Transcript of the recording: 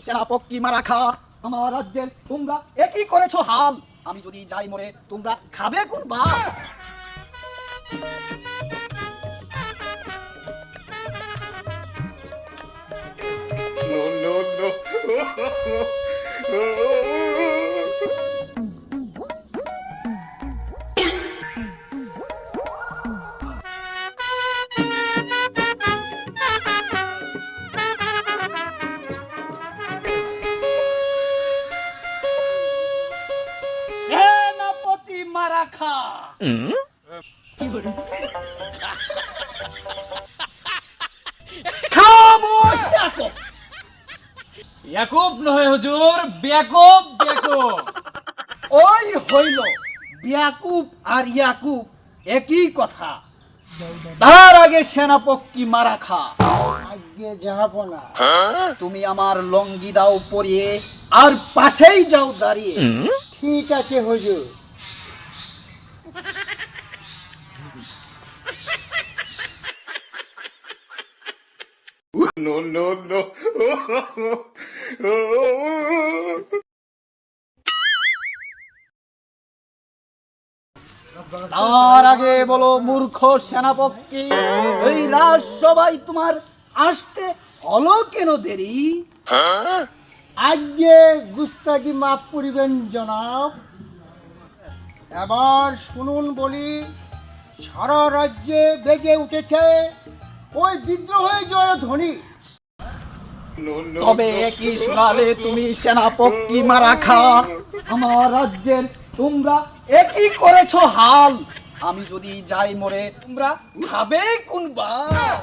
সেনাপতি মারাখা আমার রাজ্যের তোমরা একই করেছো হাল, আমি যদি যাই মরে তোমরা খাবে কোন ভাত? সেনাপতি মারাখা খামোশ থাকো। ইয়াকুব নয় হুজুর, বেয়াকুব বেয়াকুব। ওই হইল ইয়াকুব আর ইয়াকুব একই কথা। তার আগে সেনাপতি মারাখা, আগে যাবো না। তুমি আমার লঙ্গি দাও পরিয়ে আর পাশেই যাও দাঁড়িয়ে। ঠিক আছে হুজুর। তার আগে বলো মূর্খ সেনাপতি, ওই রাজসভায় তোমার আসতে হলো কেন দেরি? আগে গুস্তাকি মাফ করিবেন জনাব। এবার শুনুন বলি, সারা রাজ্যে বেজে উঠেছে ওই বিদ্রোহী জয়ধ্বনি। তবে কি শোনালে তুমি সেনাপতি মারাখা? আমার রাজ্যের তোমরা একই করেছো হাল, আমি যদি যাই মরে তোমরা খাবে কোন ভাত?